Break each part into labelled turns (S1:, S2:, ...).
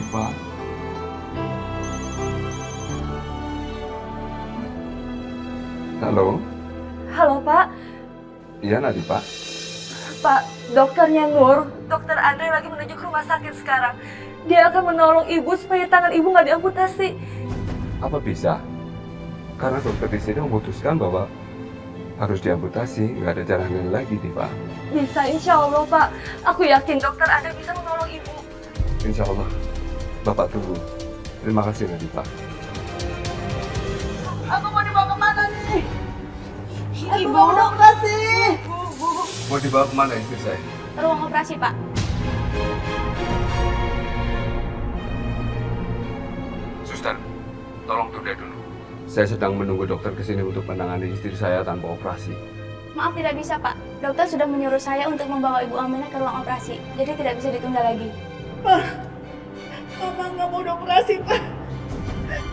S1: Nadifa. Halo?
S2: Halo Pak.
S1: Iya Nadifa.
S2: Pak, dokternya Nur, dokter Andre lagi menuju ke rumah sakit sekarang. Dia akan menolong ibu supaya tangan ibu nggak diamputasi.
S1: Apa bisa? Karena dokter di sini memutuskan bahwa harus diamputasi, nggak ada jalan lain lagi, Diva.
S2: Bisa, insya Allah Pak. Aku yakin dokter Andre bisa menolong ibu.
S1: Insya Allah. Bapak tunggu. Terima kasih, Nadifa.
S3: Aku mau dibawa kemana nih? Ibu mau operasi.
S1: Mau dibawa kemana istri saya?
S4: Ruang operasi, Pak.
S1: Suster, tolong tunda dulu. Saya sedang menunggu dokter kesini untuk menangani istri saya tanpa operasi.
S4: Maaf, tidak bisa, Pak. Dokter sudah menyuruh saya untuk membawa Ibu Aminah ke ruang operasi, jadi tidak bisa ditunda lagi.
S3: Mama nggak mau dioperasi, Pak.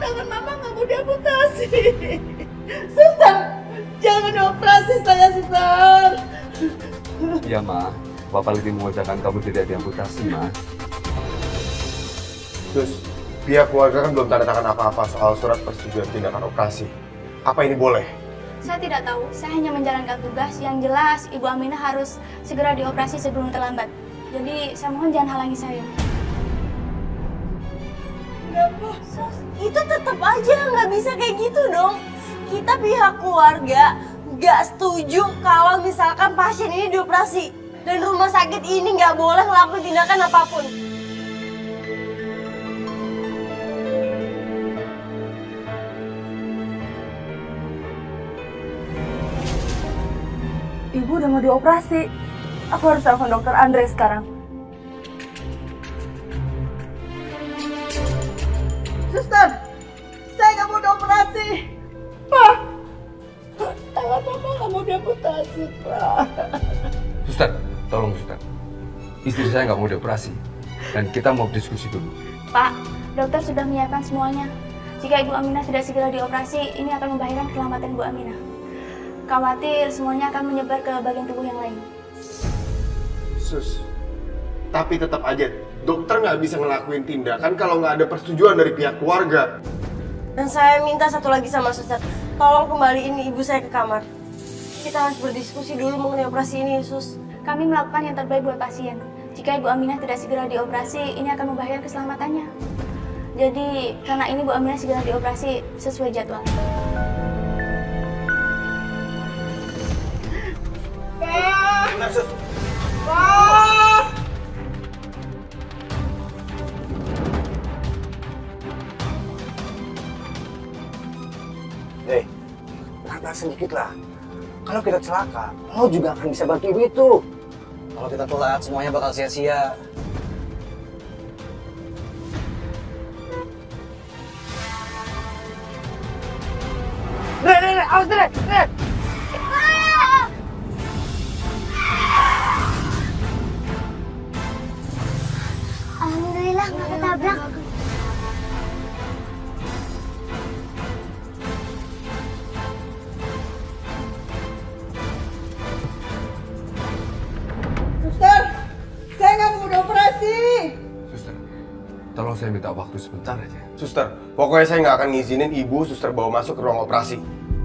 S3: Tangan Mama nggak mau diamputasi. Suster, jangan dioperasi saya, Suster.
S1: Iya, Ma. Bapak lagi mengucapkan kamu tidak diamputasi, Ma.
S5: Sus, pihak keluarga kan belum tanda tangan apa-apa soal surat persetujuan tindakan operasi. Apa ini boleh?
S4: Saya tidak tahu, saya hanya menjalankan tugas. Yang jelas, Ibu Aminah harus segera dioperasi sebelum terlambat. Jadi, saya mohon jangan halangi saya.
S3: Kenapa, Sus? Itu tetap aja nggak bisa kayak gitu dong. Kita pihak keluarga nggak setuju kalau misalkan pasien ini dioperasi. Dan rumah sakit ini nggak boleh ngelakuin tindakan apapun.
S2: Ibu udah mau dioperasi. Aku harus telepon dokter Andre sekarang.
S3: Suster, saya nggak mau dioperasi. Pak, tangan Mama nggak mau diamputasi, Pak.
S1: Suster, tolong suster. Istri saya nggak mau dioperasi. Dan kita mau diskusi dulu.
S4: Pak, dokter sudah menyiapkan semuanya. Jika Ibu Aminah tidak segera dioperasi, ini akan membahayakan keselamatan Ibu Aminah. Khawatir semuanya akan menyebar ke bagian tubuh yang lain.
S5: Sus, tapi tetap aja dokter nggak bisa ngelakuin tindakan kalau nggak ada persetujuan dari pihak keluarga.
S3: Dan saya minta satu lagi sama suster, tolong kembaliin ibu saya ke kamar. Kita harus berdiskusi dulu mengenai operasi ini, Sus.
S4: Kami melakukan yang terbaik buat pasien. Jika Ibu Aminah tidak segera dioperasi, ini akan membahayakan keselamatannya. Jadi, karena ini Bu Aminah segera dioperasi sesuai jadwal.
S5: Benar, Sus.
S6: Sabar sedikit lah. Kalau kita celaka, lo juga akan bisa bantu ibu itu. Kalau kita telat, semuanya bakal sia-sia.
S3: Nek, awas Nek.
S4: Alhamdulillah nggak ketabrak.
S3: Suster, saya nggak mau dioperasi.
S1: Suster, tolong saya minta waktu sebentar aja.
S5: Suster, pokoknya saya nggak akan ngizinin ibu suster bawa masuk ke ruang operasi.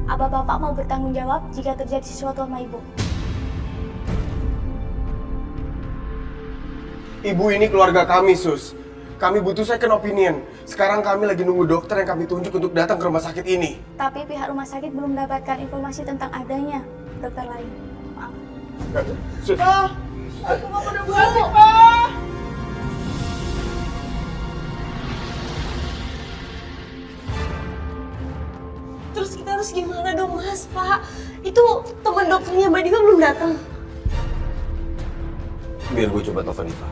S4: Apa Bapak mau bertanggung jawab jika terjadi sesuatu sama Ibu?
S5: Ibu ini keluarga kami, Sus. Kami butuh second opinion. Sekarang kami lagi nunggu dokter yang kami tunjuk untuk datang ke rumah sakit ini.
S4: Tapi pihak rumah sakit belum mendapatkan informasi tentang adanya dokter lain. Maaf.
S5: Sus,
S3: Pak, aku nggak mau dioperasi, Pak. Terus kita harus gimana dong, Mas, Pak? Itu teman dokternya Mbak Diva belum datang.
S5: biar gue coba telepon Diva.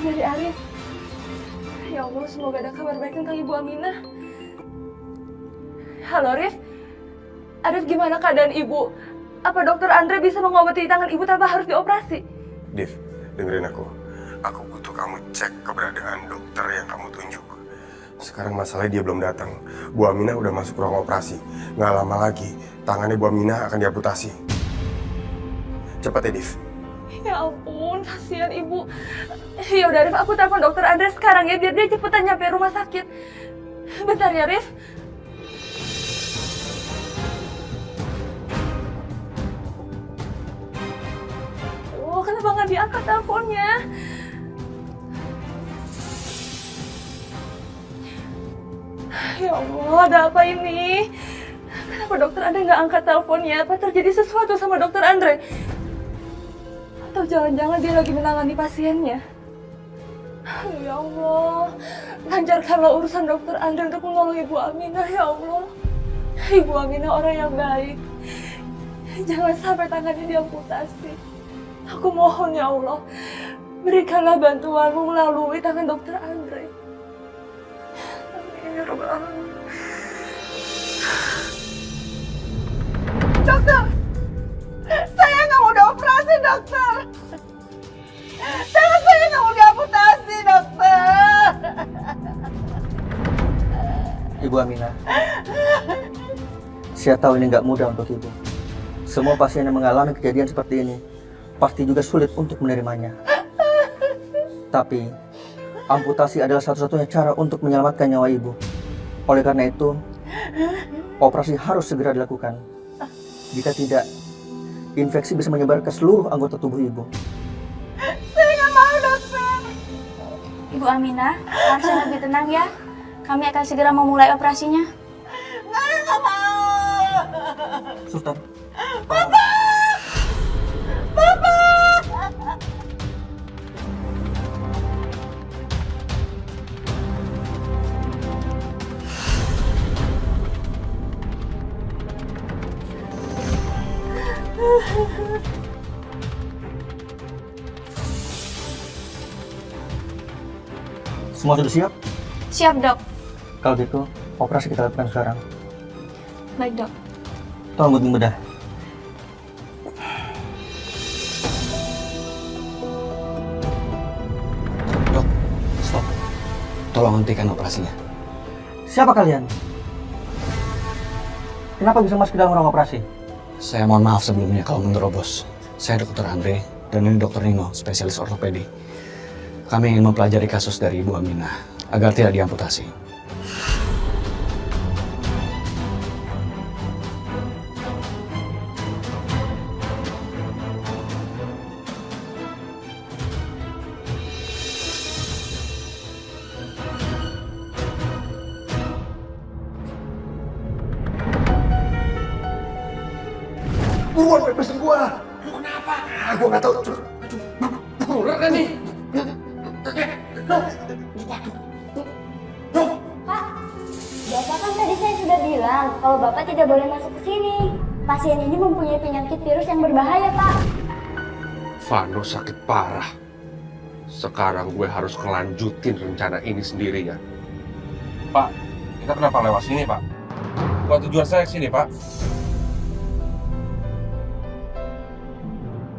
S2: Dari Arif. Ya Allah, semoga ada kabar baik tentang Ibu Aminah. Halo, Arif. Arif, gimana keadaan Ibu? Apa dokter Andre bisa mengobati tangan Ibu tanpa harus dioperasi?
S5: Div, dengerin aku. Aku butuh kamu cek keberadaan dokter yang kamu tunjuk. Sekarang masalahnya dia belum datang. Bu Aminah udah masuk ruang operasi. Nggak lama lagi, tangannya Bu Aminah akan diamputasi. Cepat ya, Div.
S2: Ya ampun, kasihan ibu. Ya udah Rif, aku telepon dokter Andre sekarang ya, biar dia cepetan nyampe rumah sakit. Bentar ya Rif. Oh, kenapa nggak diangkat teleponnya? Ya Allah, ada apa ini? Kenapa dokter Andre nggak angkat teleponnya? Apa terjadi sesuatu sama dokter Andre? Atau jangan-jangan dia lagi menangani pasiennya? Ya Allah, lancarkanlah urusan dokter Andre untuk menolong Ibu Aminah, ya Allah. Ibu Aminah orang yang baik. Jangan sampai tangannya diamputasi. Aku mohon ya Allah, berikanlah bantuanmu melalui tangan dokter Andre. Amin ya Rabbal Alamin. Dokter! Saya nggak mau dioperasi, dokter! Tangan saya nggak mau diamputasi, dokter!
S6: Ibu Aminah, saya tahu ini nggak mudah untuk ibu. Semua pasien yang mengalami kejadian seperti ini pasti juga sulit untuk menerimanya. Tapi, amputasi adalah satu-satunya cara untuk menyelamatkan nyawa ibu. Oleh karena itu, operasi harus segera dilakukan. Jika tidak, infeksi bisa menyebar ke seluruh anggota tubuh ibu.
S2: Saya nggak mau, dokter!
S4: Ibu Aminah, harusnya lebih tenang ya. Kami akan segera memulai operasinya.
S2: Saya nggak mau!
S6: Sultan. Semua sudah siap?
S4: Siap, Dok.
S6: Kalau gitu, operasi kita lakukan sekarang.
S4: Baik, Dok.
S6: Tolong gunting bedah.
S7: Dok, stop. Tolong hentikan operasinya.
S6: Siapa kalian? Kenapa bisa masuk ke dalam ruang operasi?
S7: Saya mohon maaf sebelumnya kalau menerobos. Saya Dr. Andre, dan ini Dr. Nino, spesialis ortopedi. Kami ingin mempelajari kasus dari Ibu Aminah, agar tidak diamputasi.
S5: Buruan bebasin gua. Lu kenapa? Gua nggak tahu. Aduh, ular kan nih?
S3: Bapak kan tadi saya sudah bilang kalau Bapak tidak boleh masuk ke sini. Pasien ini mempunyai penyakit virus yang berbahaya, Pak.
S1: Vano sakit parah. Sekarang gue harus kelanjutin rencana ini sendirian. Pak, kita kenapa lewat sini, Pak? Bukan tujuan saya ke sini, Pak.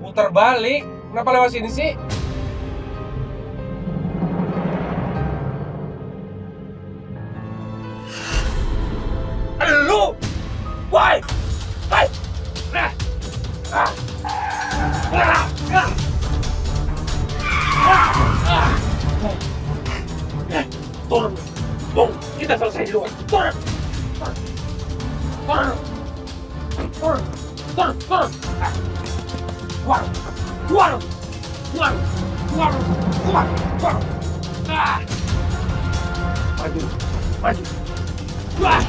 S1: Putar balik. Kenapa lewat sini sih? Lu! Why? Why? Turun! Bung! Kita selesai dulu! Turun! Turun! Turun! Turun! Turun! Keluar! Keluar! Keluar! Keluar! Keluar! Keluar! Maju! Maju! Keluar!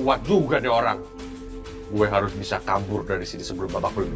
S1: Kuat juga deh orang. Gue harus bisa kabur dari sini sebelum babak belur.